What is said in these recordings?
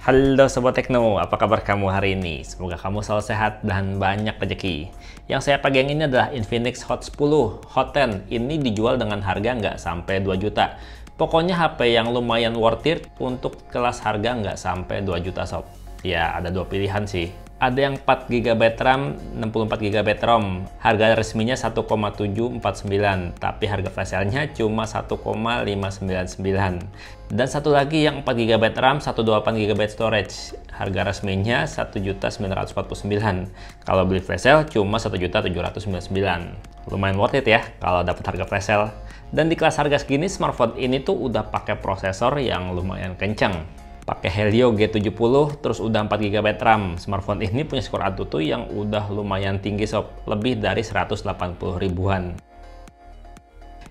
Halo Sobat Tekno, apa kabar kamu hari ini? Semoga kamu selalu sehat dan banyak rezeki. Yang saya pegang ini adalah Infinix Hot 10, Hot 10. Ini dijual dengan harga nggak sampai 2 juta. Pokoknya HP yang lumayan worth it untuk kelas harga nggak sampai 2 juta sob. Ya, ada dua pilihan sih. Ada yang 4GB RAM, 64GB ROM. Harga resminya 1,749, tapi harga flash sale-nya cuma 1,599. Dan satu lagi yang 4GB RAM, 128GB storage. Harga resminya 1.949. Kalau beli flash sale cuma 1.799. Lumayan worth it ya kalau dapat harga flash sale. Dan di kelas harga segini smartphone ini tuh udah pakai prosesor yang lumayan kencang. Pakai Helio G70, terus udah 4GB RAM. Smartphone ini punya skor AnTuTu yang udah lumayan tinggi sob, lebih dari 180 ribuan.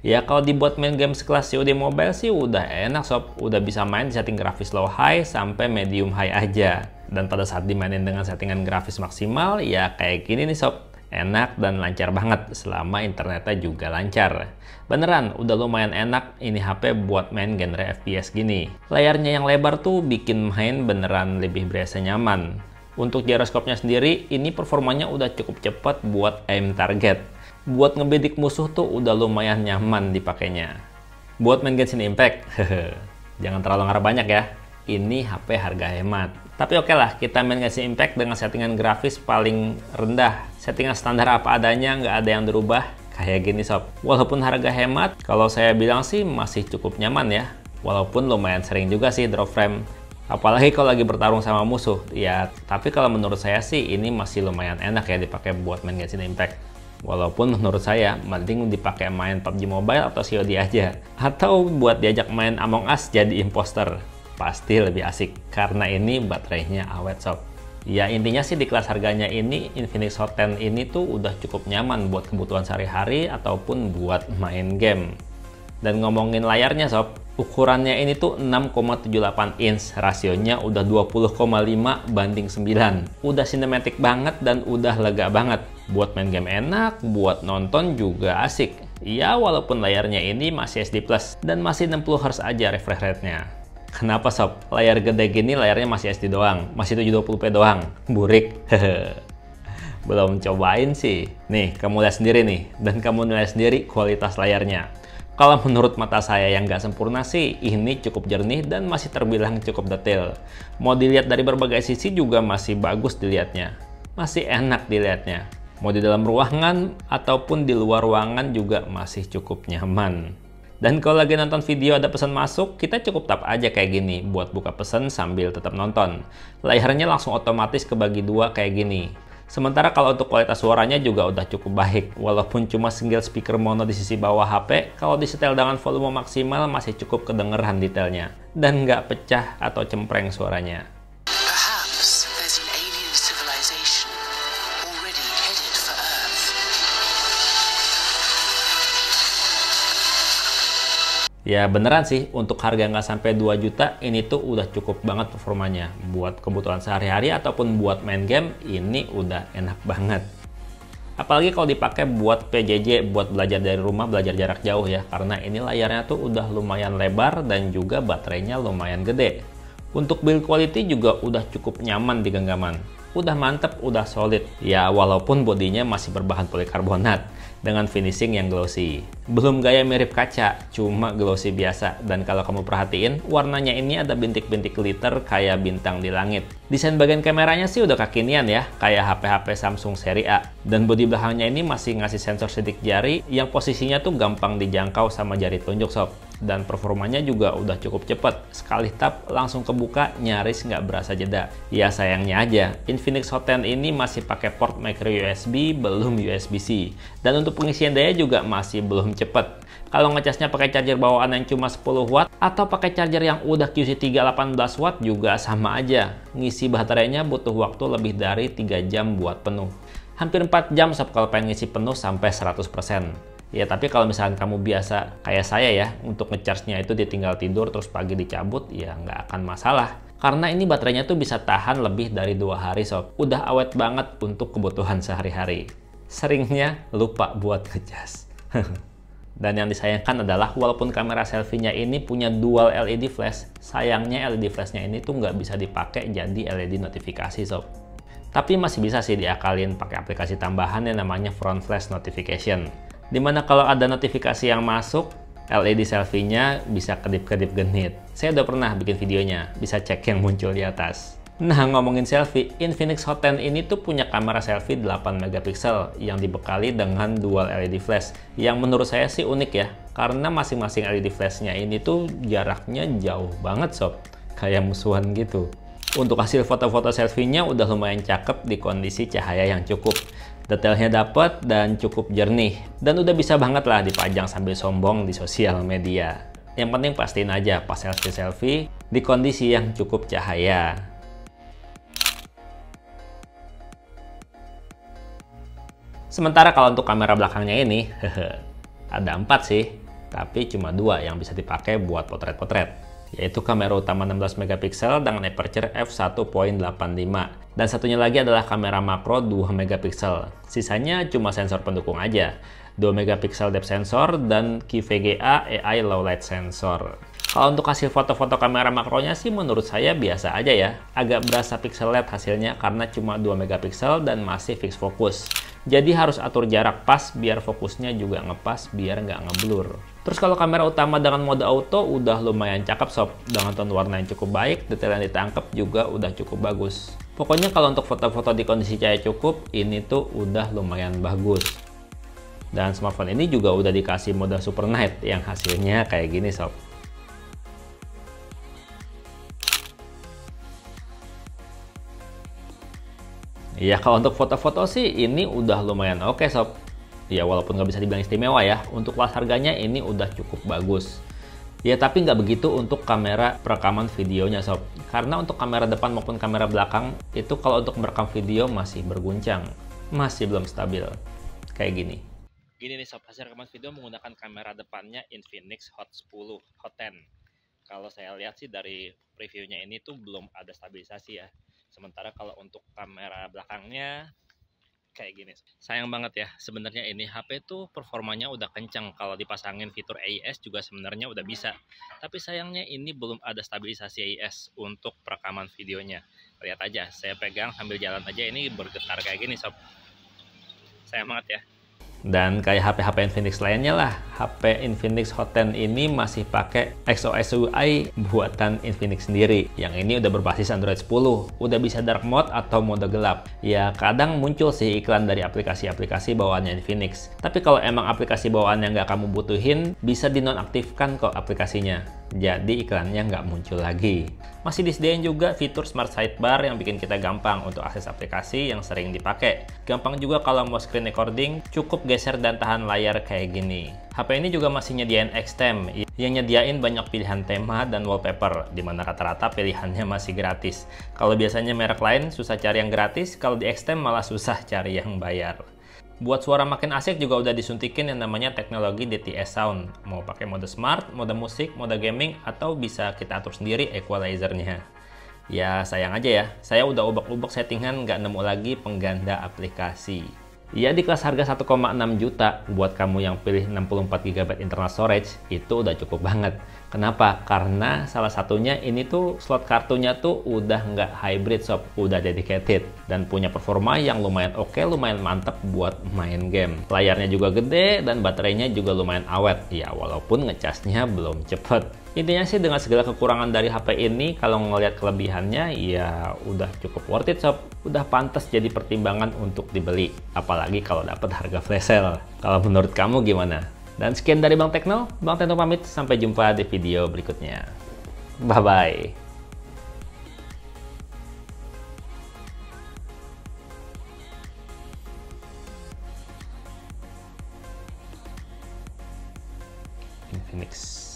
Ya kalau dibuat main game sekelas COD Mobile sih udah enak sob, udah bisa main di setting grafis low high sampai medium high aja. Dan pada saat dimainin dengan settingan grafis maksimal, ya kayak gini nih sob. Enak dan lancar banget selama internetnya juga lancar. Beneran udah lumayan enak ini HP buat main genre FPS gini. Layarnya yang lebar tuh bikin main beneran lebih berasa nyaman. Untuk gyroskopnya sendiri ini performanya udah cukup cepat buat aim target. Buat ngebidik musuh tuh udah lumayan nyaman dipakainya. Buat main Genshin Impact, jangan terlalu ngarep banyak ya. Ini HP harga hemat. Tapi oke lah, kita main Genshin Impact dengan settingan grafis paling rendah. Settingan standar apa adanya, nggak ada yang dirubah. Kayak gini sob. Walaupun harga hemat, kalau saya bilang sih masih cukup nyaman ya. Walaupun lumayan sering juga sih drop frame. Apalagi kalau lagi bertarung sama musuh. Ya, tapi kalau menurut saya sih ini masih lumayan enak ya dipakai buat main Genshin Impact. Walaupun menurut saya mending dipakai main PUBG Mobile atau COD aja. Atau buat diajak main Among Us jadi imposter. Pasti lebih asik karena ini baterainya awet sob. Ya intinya sih di kelas harganya ini Infinix Hot 10 ini tuh udah cukup nyaman buat kebutuhan sehari-hari ataupun buat main game. Dan ngomongin layarnya sob, ukurannya ini tuh 6,78 inch, rasionya udah 20,5 banding 9. Udah cinematic banget dan udah lega banget. Buat main game enak, buat nonton juga asik. Ya walaupun layarnya ini masih SD Plus dan masih 60Hz aja refresh rate-nya. Kenapa sob? Layar gede gini layarnya masih SD doang, masih 720p doang, burik. Belum cobain sih. Nih, kamu lihat sendiri nih, dan kamu nilai sendiri kualitas layarnya. Kalau menurut mata saya yang nggak sempurna sih, ini cukup jernih dan masih terbilang cukup detail. Mau dilihat dari berbagai sisi juga masih bagus dilihatnya. Masih enak dilihatnya. Mau di dalam ruangan ataupun di luar ruangan juga masih cukup nyaman. Dan kalau lagi nonton video ada pesan masuk, kita cukup tap aja kayak gini buat buka pesan sambil tetap nonton. Layarnya langsung otomatis kebagi dua kayak gini. Sementara kalau untuk kualitas suaranya juga udah cukup baik. Walaupun cuma single speaker mono di sisi bawah HP, kalau disetel dengan volume maksimal masih cukup kedengeran detailnya. Dan nggak pecah atau cempreng suaranya. Ya beneran sih, untuk harga nggak sampai 2 juta, ini tuh udah cukup banget performanya. Buat kebutuhan sehari-hari ataupun buat main game, ini udah enak banget. Apalagi kalau dipakai buat PJJ, buat belajar dari rumah, belajar jarak jauh ya. Karena ini layarnya tuh udah lumayan lebar dan juga baterainya lumayan gede. Untuk build quality juga udah cukup nyaman di genggaman. Udah mantep, udah solid. Ya walaupun bodinya masih berbahan polikarbonat dengan finishing yang glossy. Belum gaya mirip kaca, cuma glossy biasa. Dan kalau kamu perhatiin, warnanya ini ada bintik-bintik glitter kayak bintang di langit. Desain bagian kameranya sih udah kekinian ya, kayak HP-HP Samsung seri A. Dan bodi belakangnya ini masih ngasih sensor sidik jari yang posisinya tuh gampang dijangkau sama jari telunjuk sob. Dan performanya juga udah cukup cepat. Sekali tap langsung kebuka, nyaris nggak berasa jeda. Ya sayangnya aja, Infinix Hot 10 ini masih pakai port micro USB, belum USB-C. Dan untuk pengisian daya juga masih belum cepat. Kalau ngecasnya pakai charger bawaan yang cuma 10 watt atau pakai charger yang udah QC3 18 watt juga sama aja. Ngisi baterainya butuh waktu lebih dari 3 jam buat penuh. Hampir 4 jam sob kalau pengen ngisi penuh sampai 100%. Ya tapi kalau misalkan kamu biasa kayak saya ya, untuk ngecharge-nya itu ditinggal tidur terus pagi dicabut, ya nggak akan masalah. Karena ini baterainya tuh bisa tahan lebih dari 2 hari sob. Udah awet banget untuk kebutuhan sehari-hari. Seringnya lupa buat ngecas. Dan yang disayangkan adalah walaupun kamera selfie-nya ini punya dual LED flash, sayangnya LED flash-nya ini tuh nggak bisa dipakai jadi LED notifikasi sob. Tapi masih bisa sih diakalin pakai aplikasi tambahan yang namanya front flash notification. Dimana kalau ada notifikasi yang masuk, LED selfie-nya bisa kedip-kedip genit. Saya udah pernah bikin videonya, bisa cek yang muncul di atas. Nah, ngomongin selfie, Infinix Hot 10 ini tuh punya kamera selfie 8 megapiksel yang dibekali dengan dual LED flash. Yang menurut saya sih unik ya, karena masing-masing LED flash-nya ini tuh jaraknya jauh banget sob, kayak musuhan gitu. Untuk hasil foto-foto selfie-nya udah lumayan cakep di kondisi cahaya yang cukup. Detailnya dapet dan cukup jernih, dan udah bisa banget lah dipajang sambil sombong di sosial media. Yang penting pastiin aja pas selfie-selfie di kondisi yang cukup cahaya. Sementara kalau untuk kamera belakangnya ini, ada 4 sih, tapi cuma 2 yang bisa dipakai buat potret-potret, yaitu kamera utama 16 megapiksel dengan aperture f1.85, dan satunya lagi adalah kamera makro 2 megapiksel. Sisanya cuma sensor pendukung aja, 2 megapiksel depth sensor dan QVGA AI low light sensor. Kalau untuk hasil foto-foto kamera makronya sih menurut saya biasa aja ya. Agak berasa pixelate hasilnya karena cuma 2 megapiksel dan masih fix fokus. Jadi harus atur jarak pas biar fokusnya juga ngepas biar nggak ngeblur. Terus kalau kamera utama dengan mode auto udah lumayan cakep sob. Dengan tone warna yang cukup baik, detail yang ditangkap juga udah cukup bagus. Pokoknya kalau untuk foto-foto di kondisi cahaya cukup, ini tuh udah lumayan bagus. Dan smartphone ini juga udah dikasih mode super night yang hasilnya kayak gini sob. Ya kalau untuk foto-foto sih ini udah lumayan oke sob. Ya walaupun nggak bisa dibilang istimewa ya, untuk kelas harganya ini udah cukup bagus. Ya tapi nggak begitu untuk kamera perekaman videonya sob. Karena untuk kamera depan maupun kamera belakang itu kalau untuk merekam video masih berguncang, masih belum stabil. Kayak gini. Gini nih sob, hasil rekaman video menggunakan kamera depannya Infinix Hot 10, Hot 10. Kalau saya lihat sih dari previewnya ini tuh belum ada stabilisasi ya. Sementara kalau untuk kamera belakangnya kayak gini. Sayang banget ya, sebenarnya ini HP tuh performanya udah kencang. Kalau dipasangin fitur AIS juga sebenarnya udah bisa. Tapi sayangnya ini belum ada stabilisasi AIS untuk perekaman videonya. Lihat aja, saya pegang sambil jalan aja ini bergetar kayak gini sob. Sayang banget ya. Dan kayak HP-HP Infinix lainnya lah, HP Infinix Hot 10 ini masih pakai XOS UI buatan Infinix sendiri. Yang ini udah berbasis Android 10, udah bisa dark mode atau mode gelap. Ya kadang muncul sih iklan dari aplikasi-aplikasi bawaannya Infinix. Tapi kalau emang aplikasi bawaan yang nggak kamu butuhin, bisa dinonaktifkan kok aplikasinya. Jadi iklannya nggak muncul lagi. Masih disediain juga fitur Smart Sidebar yang bikin kita gampang untuk akses aplikasi yang sering dipakai. Gampang juga kalau mau screen recording, cukup geser dan tahan layar kayak gini. HP ini juga masih nyediain Xtemp yang nyediain banyak pilihan tema dan wallpaper, dimana rata-rata pilihannya masih gratis. Kalau biasanya merek lain susah cari yang gratis, kalau di Xtemp malah susah cari yang bayar. Buat suara makin asik juga udah disuntikin yang namanya teknologi DTS Sound. Mau pakai mode smart, mode musik, mode gaming, atau bisa kita atur sendiri equalizer-nya. Ya sayang aja ya, saya udah ubek-ubek settingan nggak nemu lagi pengganda aplikasi. Ya di kelas harga 1,6 juta, buat kamu yang pilih 64 GB internal storage, itu udah cukup banget. Kenapa? Karena salah satunya ini tuh slot kartunya tuh udah nggak hybrid sob, udah dedicated. Dan punya performa yang lumayan oke, lumayan mantep buat main game. Layarnya juga gede dan baterainya juga lumayan awet. Ya walaupun ngecasnya belum cepet. Intinya sih dengan segala kekurangan dari HP ini, kalau ngelihat kelebihannya ya udah cukup worth it sob. Udah pantas jadi pertimbangan untuk dibeli. Apalagi kalau dapat harga flash sale. Kalau menurut kamu gimana? Dan sekian dari Bang Tekno, Bang Tekno pamit, sampai jumpa di video berikutnya. Bye-bye. Infinix.